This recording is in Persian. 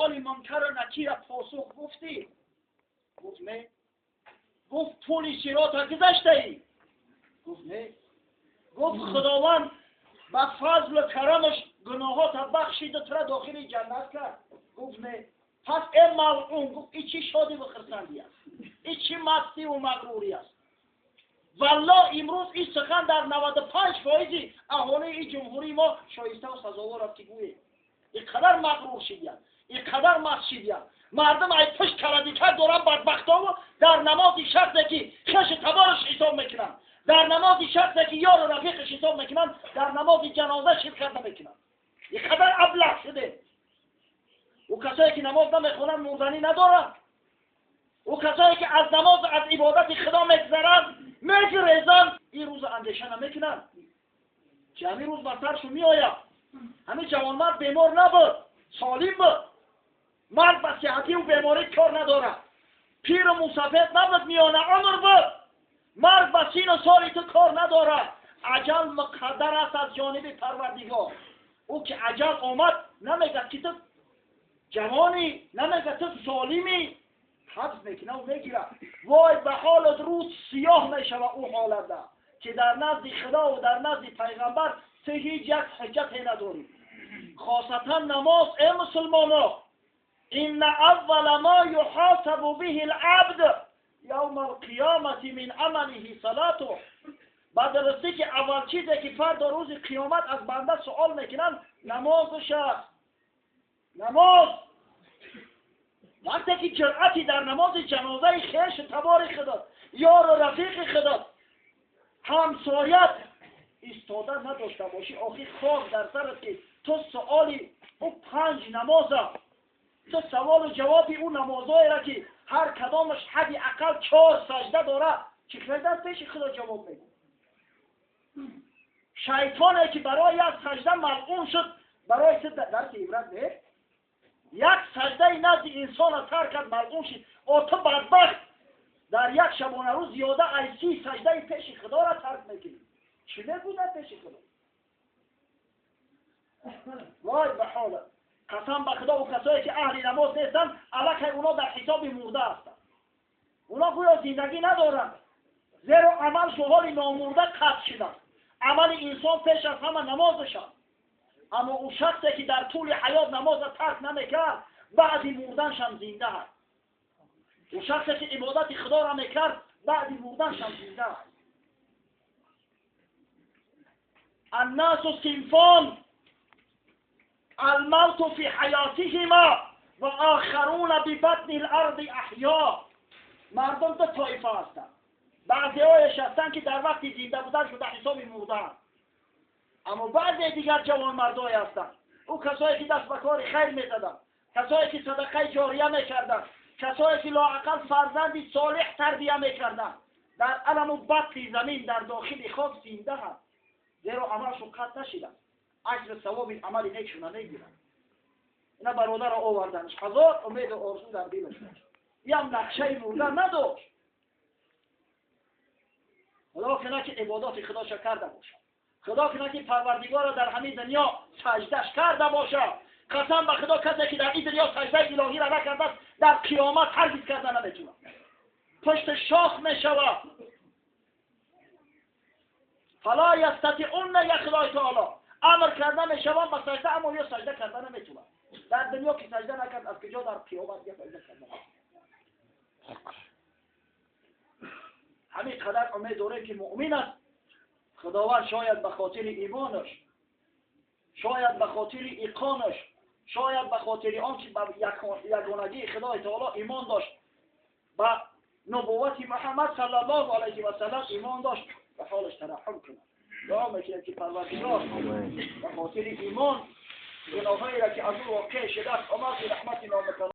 سوال منکر و نکیر پاسخ گفتی؟ گفت نه. گفت پول صراط را گذشته ای؟ گفت نه. گفت خداوند با فضل و کرمش گناهات بخشید و ترا داخل جنت کرد؟ گفت نه. پس ای ملعون، گفت این چی شادی و خرسندی است؟ این چی مستی و مغروری است؟ والله امروز این سخن در 95% اهالی این جمهوری ما شایسته و سزاوار است که گویه. اینقدر مغرور شدیم، اینقدر مست شدیم. مردم ای پشت کردیکر دارن بدبختا و در نماز شخصی که خش تبارش حساب میکنن، در نماز شخصی که یار و رفیقش حساب میکنن، در نماز جنازه شرکت نمیکنن. اینقدر ابله شده. او کسایی که نماز نمیخونن مردنی ندارن. او کسایی که از نماز از عبادت خدا میگذرن میگریزن، این روز اندیشه نمیکنن که همین روز بر سرشون میآید. همین جوانمرد بیمار نبود، سالم بود، مرد به صحتی و بیماری کار نداره، پیر و مسافر نبود، میانه عمر بود، مرد به سین و سال تو کار نداره. اجل مقدر است از جانب پروردگار. او که اجل آمد نمیگه که تو جوانی، نمیگه تو سالمی، حبس میکنه و میگیره. وای به حالت روز سیاه میشوه او حالت ده که در نزد خدا و در نزد پیغمبر تو هیچ یک حجتی نداری. خاصتا نماز ای مسلمانان، این اول ما یحاسب به العبد یوم القیامت من عمله صلاته. بعد رسته که اول چیزی که فرد روز قیامت از بنده سوال میکنن نمازش است. نماز وقتی که جرأتی در نماز جنازه خیش تبار خدا، یار و رفیق خدا، همسایت ایستاده نداشته باشی، آخی خاک در سرت که تو سوالی او 5 نمازه، تو سوال و جوابی او نمازهایی را که هر کدامش حدی اقل 4 سجده داره، چه در پیش خدا جواب میده. شیطانی که برای یک سجده ملعون شد، برای سه درس عبرت نه. یک سجده نزد انسان از ترک کرد ملعون شد. او تو بدبخت در یک شبانه روز زیاده ای 30 سجده پیش خدا را ترک میکنی. چی نبوده پیش خدا؟ وای به حال قسم به خدا و کسایی که اهل نماز نیستن الکی اونا در حساب مرده هستن. اونا گویا زندگی ندارن، زیرا عمل شغال نامرده قطع شدن. عمل انسان پیش از همه نمازشان. اما اون شخصی که در طول حیات نماز را ترک نمیکرد بعد مردنش هم زنده است. اون شخصی که عبادت خدا را میکرد بعد مردنش هم زنده است. الناس صنفان الموت في حياتهما و آخرون ببطن الارض احیا. مردم دو طایفه هستند. بعضی هایش هستند که در وقت زنده بودن شده حساب مردن، اما بعضی دیگر جوان مردای هستند. او کسایی که دست به کار خیر میزدند، کسایی که صدقه جاریه میکردند، کسایی که لااقل فرزندی صالح تربیه میکردند، در علم و بطن زمین در داخل خاک زنده هست، زیرا عملشون قطع نشده. اجر ثواب عمل نیکشون نگیرن. اینا برادر آوردنش، هزار امید و آرزو در دلش داشت. یه هم نقشه مردن نداشت. خدا کنه که عبادات خدا کرده باشه. خدا کنه که پروردگار در همین دنیا سجدهش کرده باشه. قسم به خدا کسی که در این دنیا سجده الهی را نکرده در قیامت هرگز کرده نمیتونه. پشت شاخ میشوه. فلا یستطیعون یخلای تعالی. امر کردن میشوان با سجده، اما یا سجده کردن نمیتونه. در دنیا که سجده نکرد از کجا در قیامت یا سجده کردن. همین قدر امید داره که مؤمن است. خداوند شاید به خاطر ایمانش، شاید به خاطر ایقانش، شاید به خاطر آنکه به یگانگی خدای تعالی ایمان داشت، به نبوت محمد صلی الله علیه و سلم ایمان داشت، به حالش ترحم کنه. دعا میکنه که پروردگار به خاطر ایمان گناهایی را که از او واقع شده است آمد به رحمت نامتان